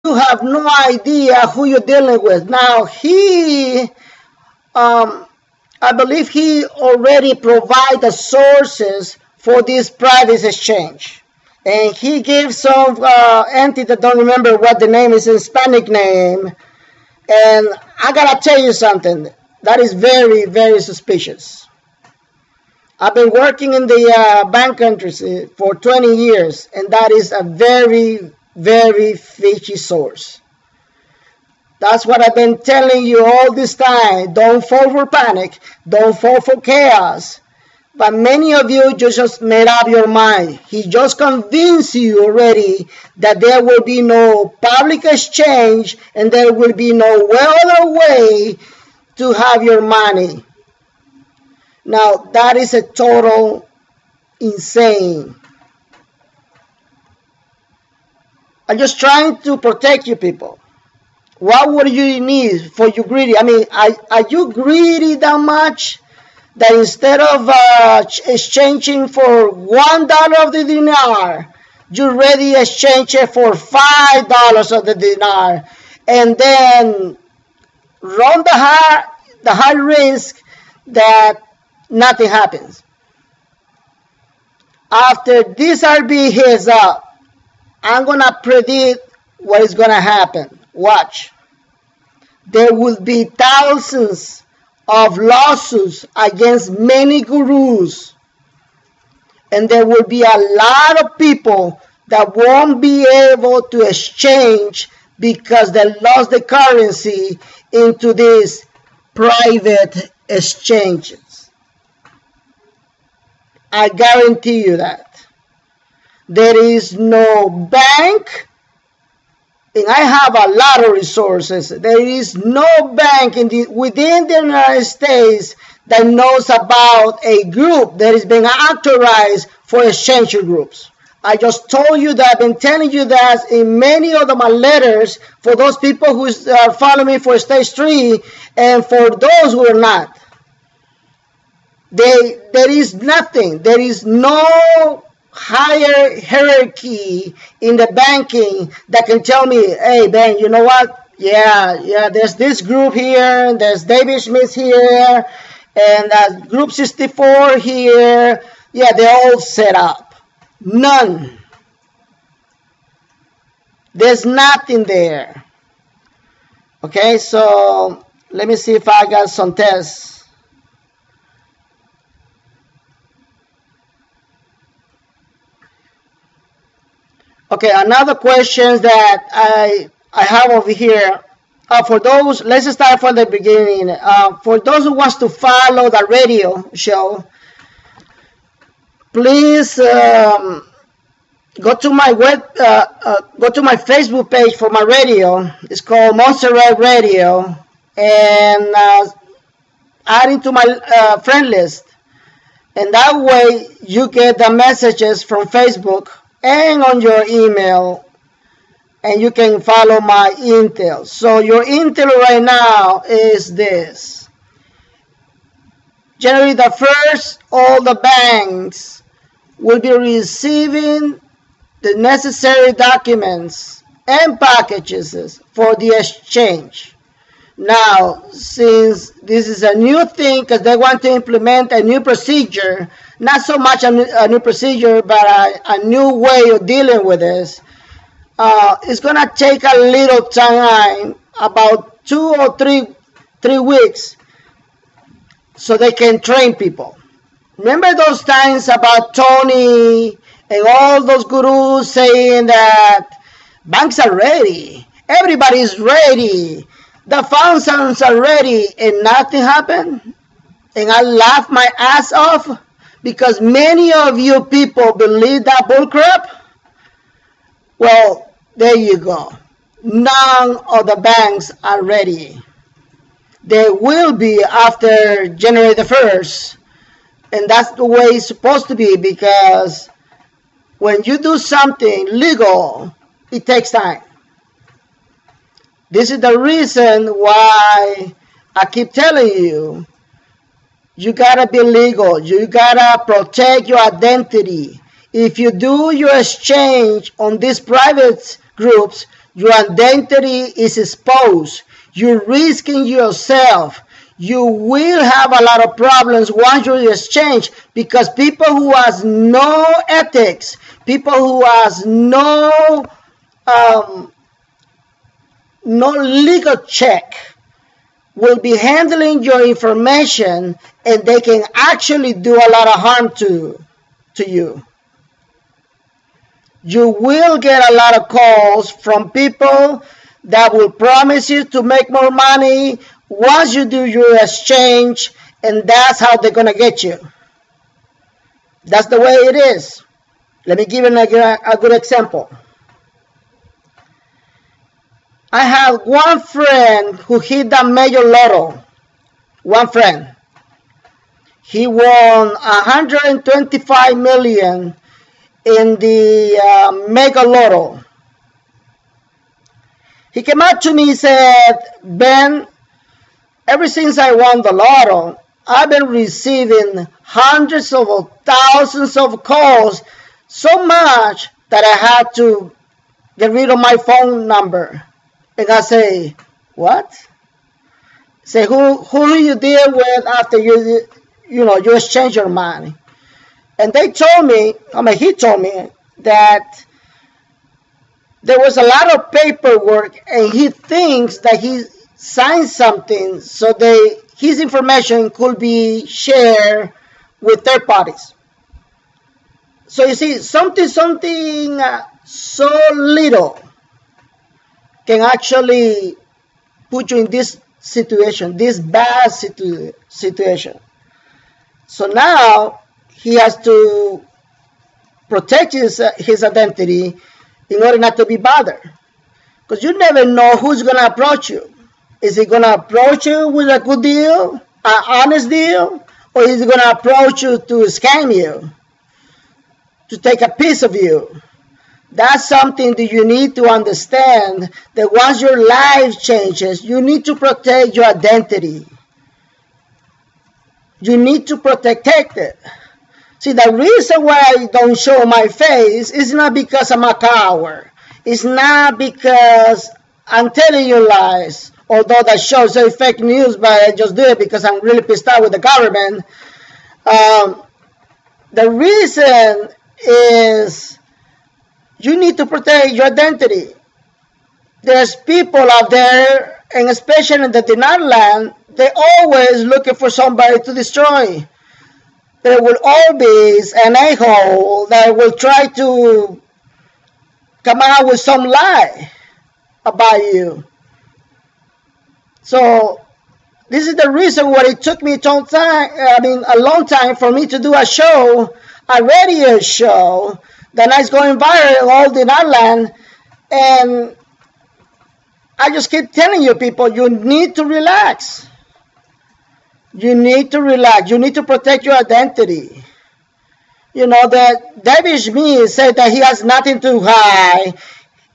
you have no idea who you're dealing with. Now, I believe he already provided the sources for this private exchange. And he gave some entity that don't remember what the name is, a Hispanic name. And I gotta tell you something, that is very, very suspicious. I've been working in the bank country for 20 years, and that is a very, very fishy source. That's what I've been telling you all this time. Don't fall for panic. Don't fall for chaos. But many of you just made up your mind. He just convinced you already that there will be no public exchange and there will be no other way to have your money. Now, that is a total insane. I'm just trying to protect you people. What would you need for you greedy? I mean, are you greedy that much that instead of exchanging for $1 of the dinar, you ready exchange it for $5 of the dinar, and then run the high risk that nothing happens? After this RB heads up, I'm gonna predict what is gonna happen. Watch. There will be thousands of lawsuits against many gurus, and there will be a lot of people that won't be able to exchange because they lost the currency into these private exchanges. I guarantee you that. There is no bank, and I have a lot of resources. There is no bank within the United States that knows about a group that is being authorized for exchange groups. I just told you that. I've been telling you that in many of my letters for those people who are following me for stage 3 and for those who are not. There is nothing. There is no higher hierarchy in the banking that can tell me, hey, Ben, you know what? Yeah, there's this group here, and there's David Smith here, and Group 64 here. Yeah, they're all set up. None. There's nothing there. Okay, so let me see if I got some tests. Okay, another question that I have over here. For those, let's start from the beginning. For those who wants to follow the radio show, please go to my Facebook page for my radio. It's called Montserrat Radio, and add it to my friend list. And that way you get the messages from Facebook and on your email, and you can follow my intel. So your intel right now is this. January the 1st, all the banks will be receiving the necessary documents and packages for the exchange. Now, since this is a new thing, because they want to implement a new procedure, not so much a new procedure, but a new way of dealing with this, it's going to take a little time, about 2 or 3 weeks, so they can train people. Remember those times about Tony and all those gurus saying that banks are ready, everybody's ready, the funds are ready, and nothing happened? And I laughed my ass off because many of you people believe that bullcrap. Well, there you go. None of the banks are ready. They will be after January the 1st. And that's the way it's supposed to be, because when you do something legal, it takes time. This is the reason why I keep telling you, you gotta be legal. You gotta protect your identity. If you do your exchange on these private groups, Your identity is exposed. You're risking yourself. You will have a lot of problems once you exchange, because people who has no ethics, people who has no legal check, will be handling your information, and they can actually do a lot of harm to you. You will get a lot of calls from people that will promise you to make more money once you do your exchange, and that's how they're going to get you. That's the way it is. Let me give you a good example. I have one friend who hit the major lotto. One friend. He won 125 million in the mega lotto. He came up to me and said, Ben, ever since I won the lotto, I've been receiving hundreds of thousands of calls, so much that I had to get rid of my phone number. And I say, what? Say, who do you deal with after you exchange your money? And they told me, he told me that there was a lot of paperwork, and he thinks that he signed something so his information could be shared with third parties. So you see, something so little can actually put you in this situation, this bad situation. So now he has to protect his identity in order not to be bothered. Because you never know who's going to approach you. Is he going to approach you with a good deal, an honest deal? Or is he going to approach you to scam you, to take a piece of you? That's something that you need to understand, that once your life changes, you need to protect your identity. You need to protect it. See, the reason why I don't show my face is not because I'm a coward. It's not because I'm telling you lies, although that shows fake news, but I just do it because I'm really pissed off with the government. The reason is you need to protect your identity. There's people out there, and especially in the Dinar land, they're always looking for somebody to destroy. There will always an a-hole that will try to come out with some lie about you. So this is the reason why it took me a long time for me to do a radio show that is going viral all in our land. And I just keep telling you people, you need to relax. You need to relax. You need to protect your identity. You know, that David Smith said that he has nothing to hide,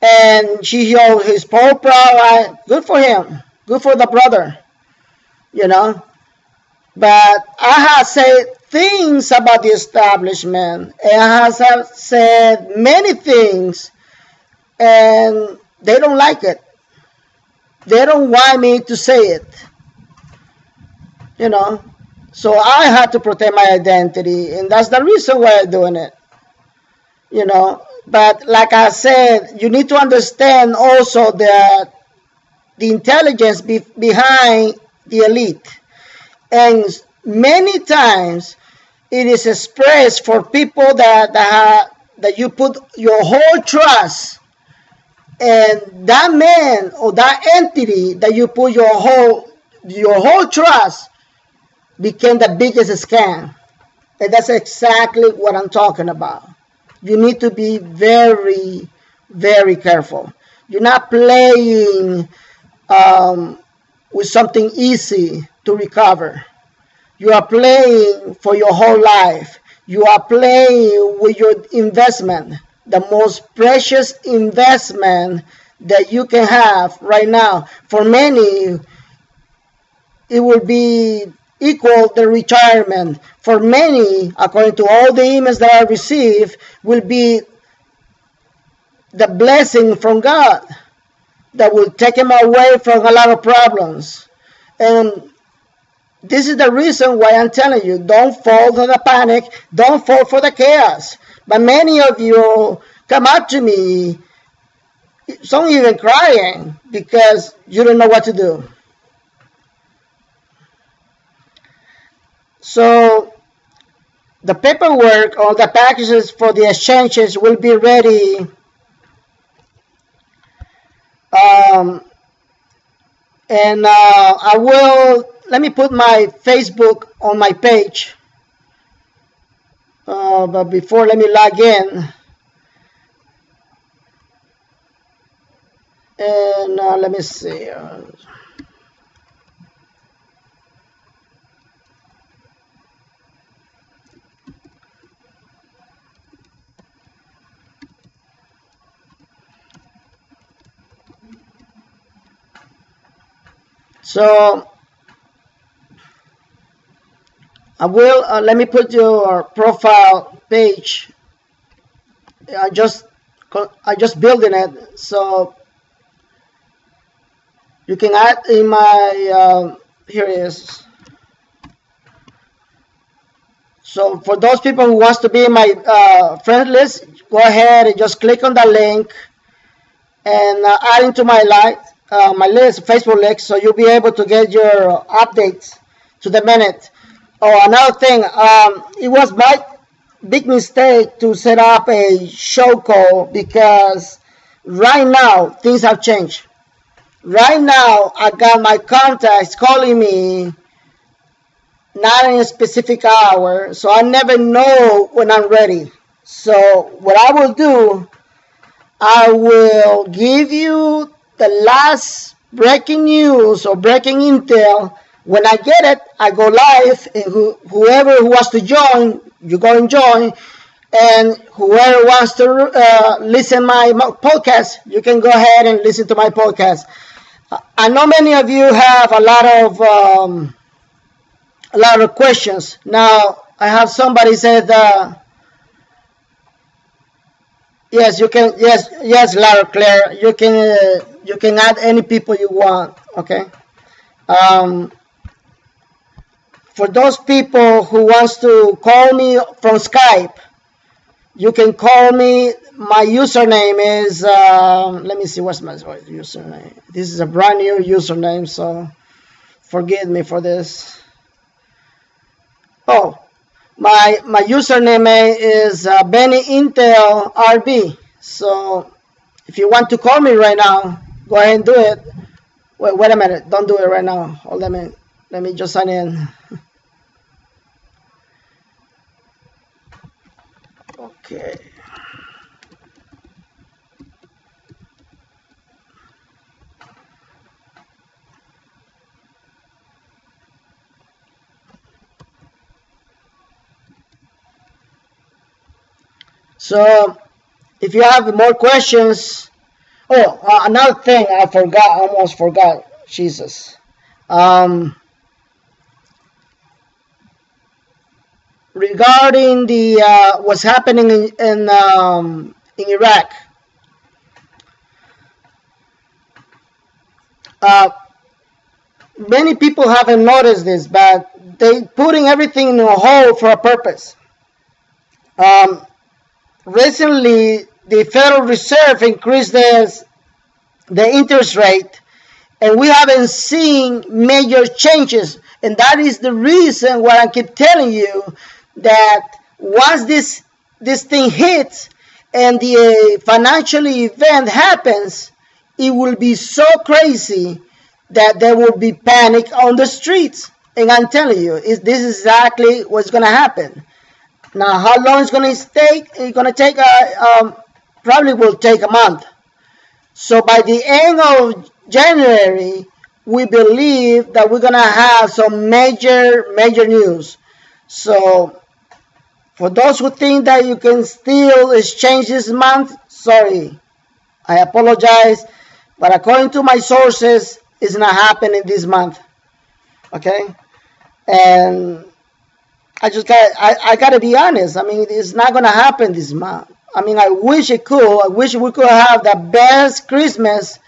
and his poor pride. Good for him. Good for the brother. You know. But I have said things about the establishment, and I have said many things, and they don't like it. They don't want me to say it. You know, so I had to protect my identity, and that's the reason why I'm doing it. You know, but like I said, you need to understand also that the intelligence behind the elite, and many times it is expressed for people that you put your whole trust, and that man or that entity that you put your whole trust became the biggest scam. And that's exactly what I'm talking about. You need to be very, very careful. You're not playing with something easy to recover. You are playing for your whole life. You are playing with your investment, the most precious investment that you can have right now. For many, it will be equal the retirement. For many, according to all the emails that I receive, will be the blessing from God. that will take him away from a lot of problems. And this is the reason why I'm telling you, don't fall for the panic, don't fall for the chaos. But many of you come up to me, some even crying, because you don't know what to do. So the paperwork or the packages for the exchanges will be ready and I will, let me put my Facebook on my page. But before, let me log in. And let me see. So I will let me put your profile page. I just building it, so you can add in my here it is. So for those people who wants to be in my friend list, go ahead and just click on the link and add into my list, Facebook link, so you'll be able to get your updates to the minute. Oh, another thing, it was my big mistake to set up a show call, because right now things have changed. Right now I got my contacts calling me not in a specific hour, so I never know when I'm ready. So what I will do, I will give you the last breaking news or breaking intel. When I get it, I go live, and whoever who wants to join, you go and join. And whoever wants to listen my podcast, you can go ahead and listen to my podcast. I know many of you have a lot of questions. Now, I have somebody said, yes, you can. Yes, Lara Claire, you can add any people you want. Okay. For those people who wants to call me from Skype, you can call me. My username is, let me see, what's my username? This is a brand new username, so forgive me for this. Oh, my username is Benny Intel RB. So if you want to call me right now, go ahead and do it. Wait a minute, don't do it right now. Hold on a minute. Let me just sign in. Okay. So if you have more questions, another thing I almost forgot, Jesus. Regarding the what's happening in Iraq, many people haven't noticed this, but they putting everything in a hold for a purpose. Recently, the Federal Reserve increased the interest rate, and we haven't seen major changes. And that is the reason why I keep telling you that once this thing hits and the financial event happens, it will be so crazy that there will be panic on the streets. And I'm telling you, this is exactly what's going to happen. Now, how long it's going to take? It's going to take, probably will take a month. So by the end of January, we believe that we're going to have some major news. So for those who think that you can still exchange this month, sorry, I apologize. But according to my sources, it's not happening this month. Okay? And I got to be honest. I mean, it's not going to happen this month. I mean, I wish it could. I wish we could have the best Christmas